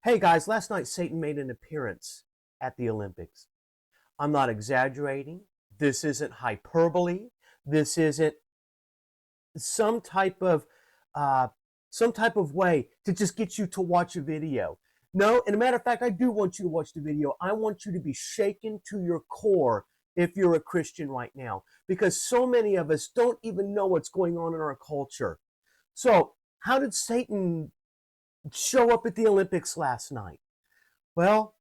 Hey guys, last night Satan made an appearance at the Olympics. I'm not exaggerating. This isn't hyperbole. This isn't some type of uh, some type of way to just get you to watch a video. No, and a matter of fact, I do want you to watch the video. I want you to be shaken to your core if you're a Christian right now, because so many of us don't even know what's going on in our culture. So, how did Satan show up at the Olympics last night? Well,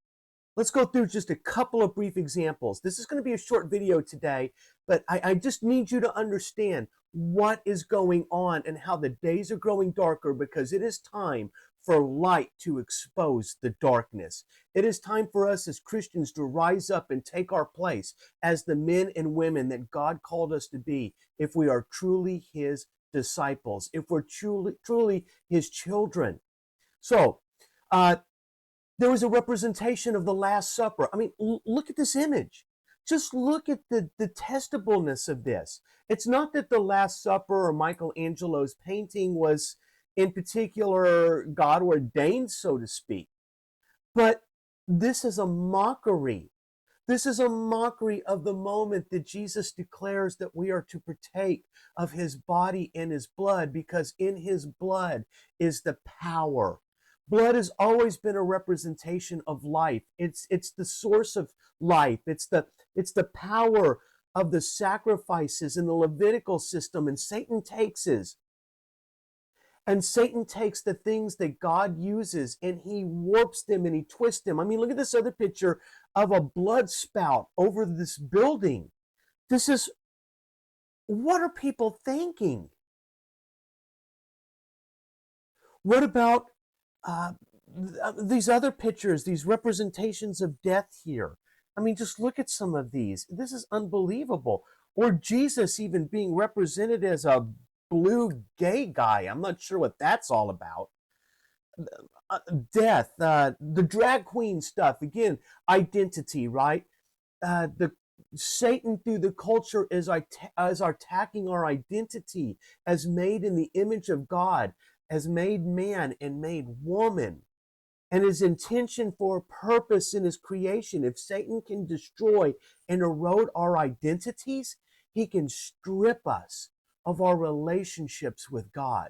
let's go through just a couple of brief examples. This is going to be a short video today, but I just need you to understand what is going on and how the days are growing darker, because it is time for light to expose the darkness. It is time for us as Christians to rise up and take our place as the men and women that God called us to be if we are truly His disciples, if we're truly His children. So, uh, there was a representation of the Last Supper. I mean, look at this image. Just look at the detestableness of this. It's not that the Last Supper or Michelangelo's painting was in particular God ordained, so to speak, but this is a mockery. This is a mockery of the moment that Jesus declares that we are to partake of His body and His blood, because in His blood is the power. Blood has always been a representation of life. It's the source of life. It's the power of the sacrifices in the Levitical system, and Satan takes the things that God uses and he warps them and he twists them. I mean, look at this other picture of a blood spout over this building. What are people thinking? What about uh, these other pictures, these representations of death here? I mean, just look at some of these. This is unbelievable. Or Jesus even being represented as a blue gay guy. I'm not sure what that's all about. Death, the drag queen stuff, again, identity, right? The Satan through the culture is attacking our identity as made in the image of God, as made man and made woman, and his intention for purpose in his creation. If Satan can destroy and erode our identities, he can strip us of our relationships with God.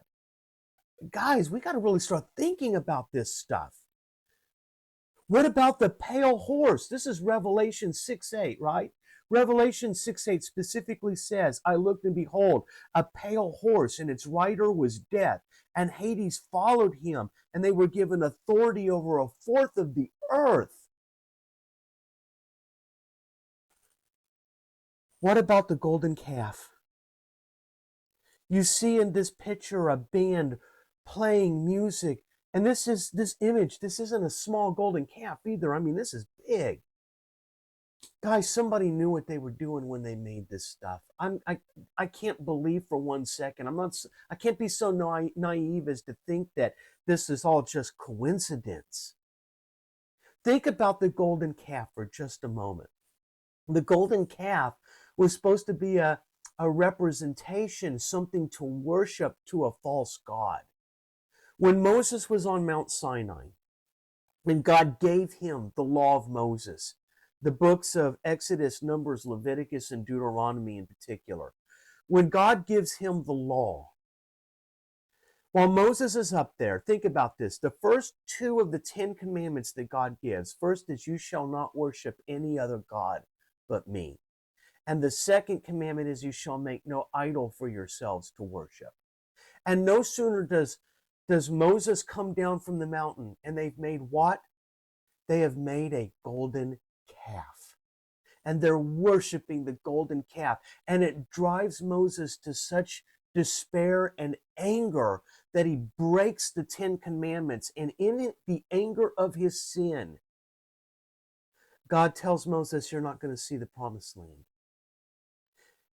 Guys, we got to really start thinking about this stuff. What about the pale horse? This is Revelation 6:8, right? Revelation 6:8 specifically says, I looked and behold, a pale horse, and its rider was death, and Hades followed him, and they were given authority over a fourth of the earth. What about the golden calf? You see in this picture a band playing music, and this image, this isn't a small golden calf either. I mean, this is big. Guys, somebody knew what they were doing when they made this stuff. I can't believe for 1 second. I can't be so naive as to think that this is all just coincidence. Think about the golden calf for just a moment. The golden calf was supposed to be a representation, something to worship to a false god. When Moses was on Mount Sinai, and God gave him the law of Moses, the books of Exodus, Numbers, Leviticus, and Deuteronomy in particular. When God gives him the law, while Moses is up there, think about this. The first two of the 10 commandments that God gives, first is, you shall not worship any other God but me. And the second commandment is, you shall make no idol for yourselves to worship. And no sooner does Moses come down from the mountain, and they've made what? They have made a golden calf. And they're worshiping the golden calf. And it drives Moses to such despair and anger that he breaks the 10 commandments. And in the anger of his sin, God tells Moses, you're not going to see the promised land.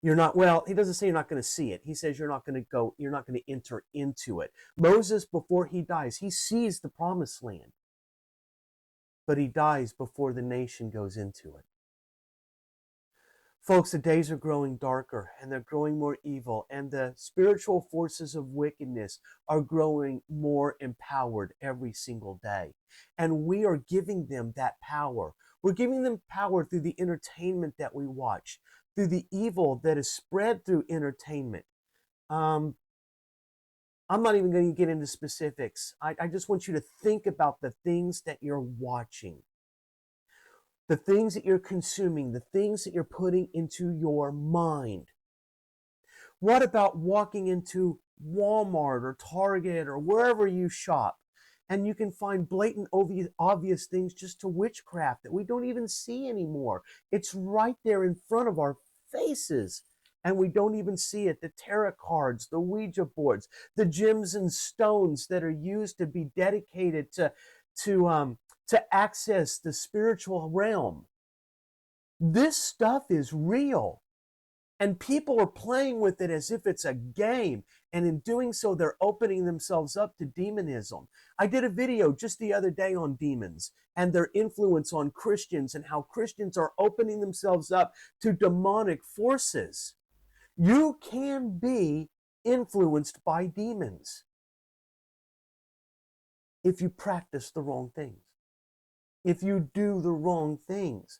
You're not, well, he doesn't say you're not going to see it. He says you're not going to enter into it. Moses, before he dies, he sees the promised land, but he dies before the nation goes into it. Folks, the days are growing darker and they're growing more evil, and the spiritual forces of wickedness are growing more empowered every single day. And we are giving them that power. We're giving them power through the entertainment that we watch, through the evil that is spread through entertainment. Um, I'm not even going to get into specifics. I just want you to think about the things that you're watching, the things that you're consuming, the things that you're putting into your mind. What about walking into Walmart or Target or wherever you shop, and you can find blatant, obvious things just to witchcraft that we don't even see anymore? It's right there in front of our faces, and we don't even see it. The tarot cards, the Ouija boards, the gems and stones that are used to be dedicated to um, to access the spiritual realm. This stuff is real. And people are playing with it as if it's a game. And in doing so, they're opening themselves up to demonism. I did a video just the other day on demons and their influence on Christians and how Christians are opening themselves up to demonic forces. You can be influenced by demons if you practice the wrong things, if you do the wrong things.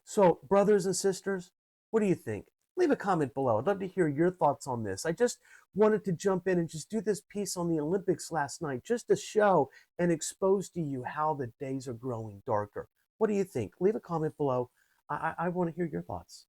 So, brothers and sisters, what do you think? Leave a comment below. I'd love to hear your thoughts on this. I just wanted to jump in and just do this piece on the Olympics last night, just to show and expose to you how the days are growing darker. What do you think? Leave a comment below. I want to hear your thoughts.